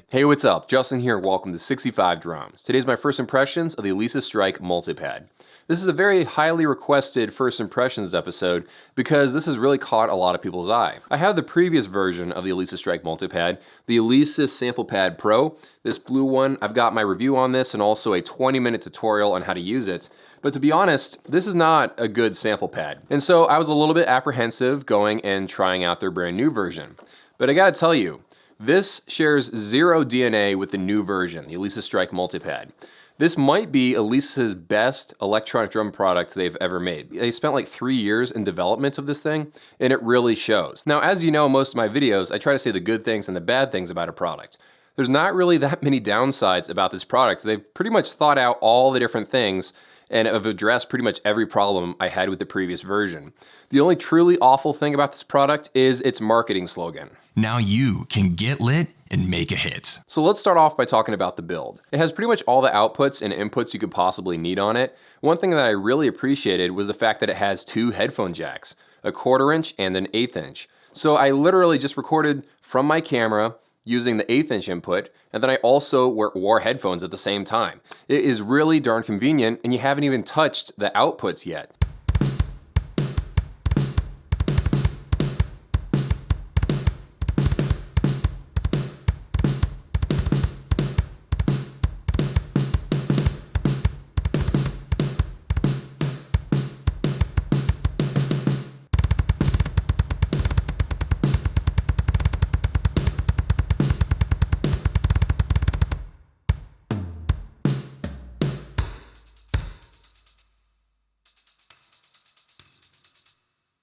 Hey, what's up? Justin here, welcome to 65 Drums. Today's my first impressions of the Alesis Strike Multipad. This is a very highly requested first impressions episode because this has really caught a lot of people's eye. I have the previous version of the Alesis Strike Multipad, the Alesis Sample Pad Pro. This blue one, I've got my review on this and also a 20-minute tutorial on how to use it. But to be honest, this is not a good sample pad. And so I was a little bit apprehensive going and trying out their brand new version. But I gotta tell you, this shares zero DNA with the new version, the Alesis Strike Multipad. This might be Alesis's best electronic drum product they've ever made. They spent like 3 years in development of this thing, and it really shows. Now, as you know, in most of my videos, I try to say the good things and the bad things about a product. There's not really that many downsides about this product. They've pretty much thought out all the different things and have addressed pretty much every problem I had with the previous version. The only truly awful thing about this product is its marketing slogan. Now you can get lit and make a hit. So let's start off by talking about the build. It has pretty much all the outputs and inputs you could possibly need on it. One thing that I really appreciated was the fact that it has 2 headphone jacks, a 1/4 inch and an 1/8 inch. So I literally just recorded from my camera using the 1/8 inch input, and then I also wore headphones at the same time. It is really darn convenient, and you haven't even touched the outputs yet.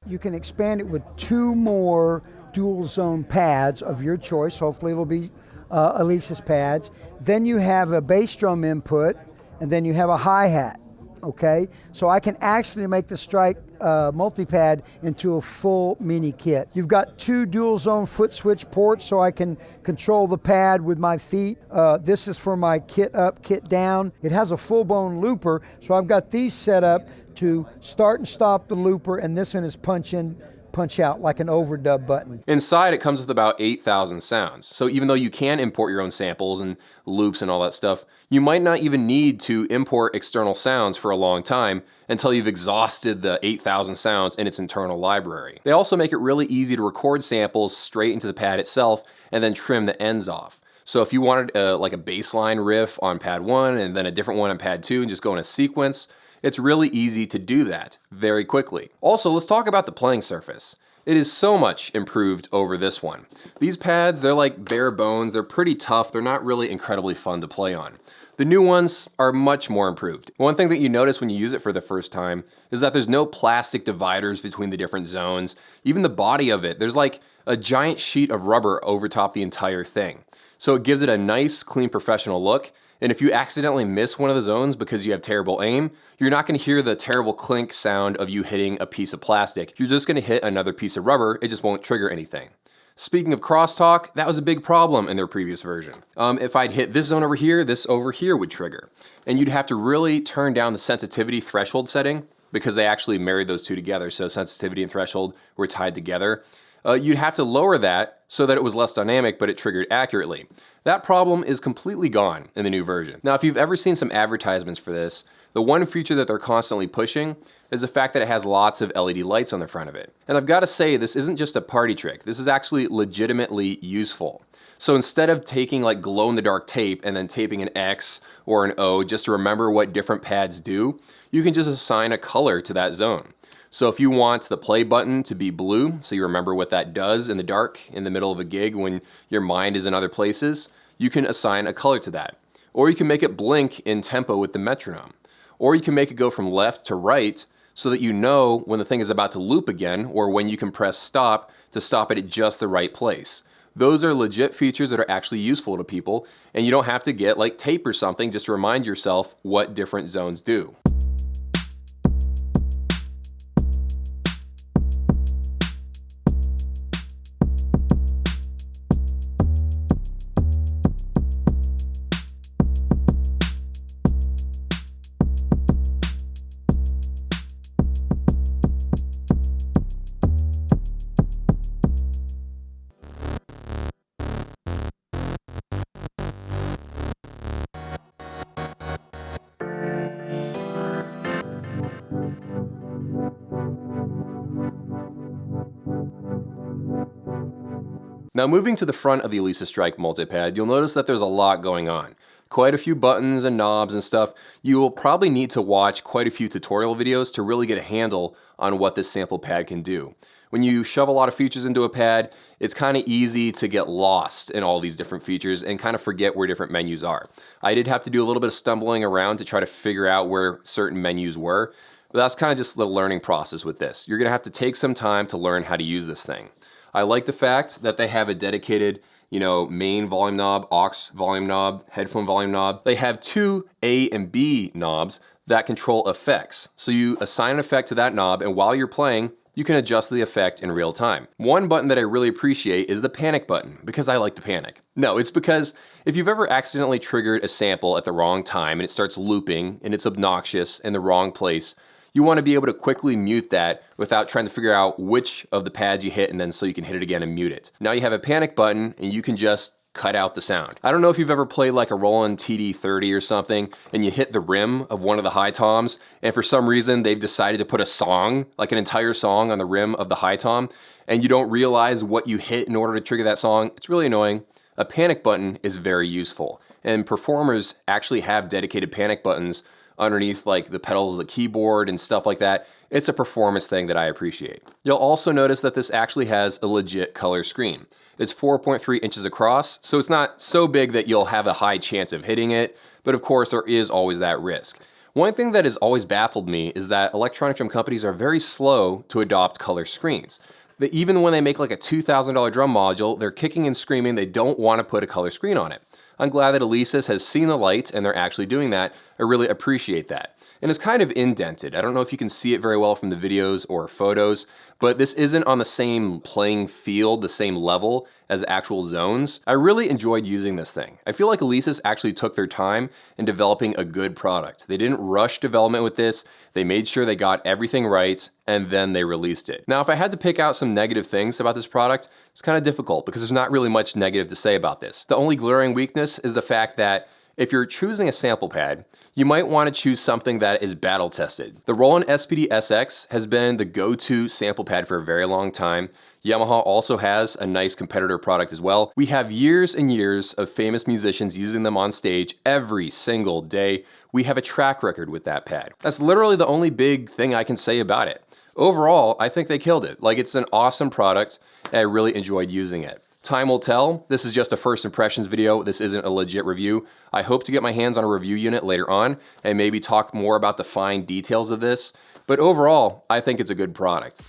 You can expand it with 2 more dual zone pads of your choice. Hopefully it'll be Alesis pads. Then you have a bass drum input, and then you have a hi-hat, okay? So I can actually make the Strike Multipad into a full mini kit. You've got 2 dual zone foot switch ports, so I can control the pad with my feet. This is for my kit up, kit down. It has a full-blown looper, so I've got these set up to start and stop the looper, and this one is punch in, punch out like an overdub button. Inside, it comes with about 8,000 sounds. So even though you can import your own samples and loops and all that stuff, you might not even need to import external sounds for a long time until you've exhausted the 8,000 sounds in its internal library. They also make it really easy to record samples straight into the pad itself and then trim the ends off. So if you wanted like a bass line riff on pad 1 and then a different one on pad 2 and just go in a sequence, it's really easy to do that very quickly. Also, let's talk about the playing surface. It is so much improved over this one. These pads, they're like bare bones, they're pretty tough, they're not really incredibly fun to play on. The new ones are much more improved. One thing that you notice when you use it for the first time is that there's no plastic dividers between the different zones. Even the body of it, there's like a giant sheet of rubber over top the entire thing. So it gives it a nice, clean, professional look. And if you accidentally miss one of the zones because you have terrible aim, you're not gonna hear the terrible clink sound of you hitting a piece of plastic. You're just gonna hit another piece of rubber, it just won't trigger anything. Speaking of crosstalk, that was a big problem in their previous version. If I'd hit this zone over here, this over here would trigger. And you'd have to really turn down the sensitivity threshold setting because they actually married those two together, so sensitivity and threshold were tied together. You'd have to lower that so that it was less dynamic, but it triggered accurately. That problem is completely gone in the new version. Now, if you've ever seen some advertisements for this, the one feature that they're constantly pushing is the fact that it has lots of LED lights on the front of it. And I've got to say, this isn't just a party trick. This is actually legitimately useful. So instead of taking like glow-in-the-dark tape and then taping an X or an O just to remember what different pads do, you can just assign a color to that zone. So if you want the play button to be blue, so you remember what that does in the dark, in the middle of a gig when your mind is in other places, you can assign a color to that. Or you can make it blink in tempo with the metronome. Or you can make it go from left to right so that you know when the thing is about to loop again or when you can press stop to stop it at just the right place. Those are legit features that are actually useful to people, and you don't have to get like tape or something just to remind yourself what different zones do. Now moving to the front of the Alesis Strike Multipad, you'll notice that there's a lot going on. Quite a few buttons and knobs and stuff. You will probably need to watch quite a few tutorial videos to really get a handle on what this sample pad can do. When you shove a lot of features into a pad, it's kind of easy to get lost in all these different features and kind of forget where different menus are. I did have to do a little bit of stumbling around to try to figure out where certain menus were, but that's kind of just the learning process with this. You're gonna have to take some time to learn how to use this thing. I like the fact that they have a dedicated main volume knob, aux volume knob, headphone volume knob. They have two A and B knobs that control effects. So you assign an effect to that knob, and while you're playing, you can adjust the effect in real time. One button that I really appreciate is the panic button, because I like to panic. No, it's because if you've ever accidentally triggered a sample at the wrong time and it starts looping and it's obnoxious in the wrong place, you want to be able to quickly mute that without trying to figure out which of the pads you hit, and then so you can hit it again and mute it. Now you have a panic button and you can just cut out the sound. I don't know if you've ever played like a Roland TD-30 or something and you hit the rim of one of the high toms, and for some reason they've decided to put a song, like an entire song on the rim of the high tom, and you don't realize what you hit in order to trigger that song. It's really annoying. A panic button is very useful, and performers actually have dedicated panic buttons underneath like the pedals of the keyboard and stuff like that. It's a performance thing that I appreciate. You'll also notice that this actually has a legit color screen. It's 4.3 inches across, so it's not so big that you'll have a high chance of hitting it, but of course there is always that risk. One thing that has always baffled me is that electronic drum companies are very slow to adopt color screens. That even when they make like a $2,000 drum module, they're kicking and screaming they don't want to put a color screen on it. I'm glad that Alesis has seen the light and they're actually doing that. I really appreciate that. And it's kind of indented. I don't know if you can see it very well from the videos or photos, but this isn't on the same playing field, the same level as actual zones. I really enjoyed using this thing. I feel like Alesis actually took their time in developing a good product. They didn't rush development with this. They made sure they got everything right, and then they released it. Now, if I had to pick out some negative things about this product, it's kind of difficult because there's not really much negative to say about this. The only glaring weakness is the fact that if you're choosing a sample pad, you might want to choose something that is battle tested. The Roland SPD-SX has been the go-to sample pad for a very long time. Yamaha also has a nice competitor product as well. We have years and years of famous musicians using them on stage every single day. We have a track record with that pad. That's literally the only big thing I can say about it. Overall, I think they killed it. Like, it's an awesome product, and I really enjoyed using it. Time will tell. This is just a first impressions video. This isn't a legit review. I hope to get my hands on a review unit later on and maybe talk more about the fine details of this. But overall, I think it's a good product.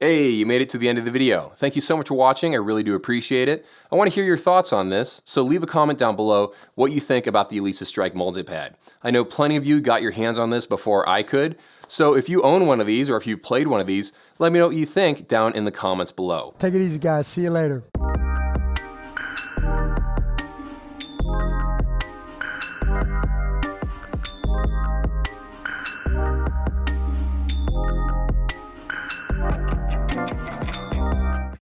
Hey, you made it to the end of the video. Thank you so much for watching. I really do appreciate it. I want to hear your thoughts on this, so leave a comment down below what you think about the Alesis Strike Multipad. I know plenty of you got your hands on this before I could, so if you own one of these or if you've played one of these, let me know what you think down in the comments below. Take it easy, guys. See you later.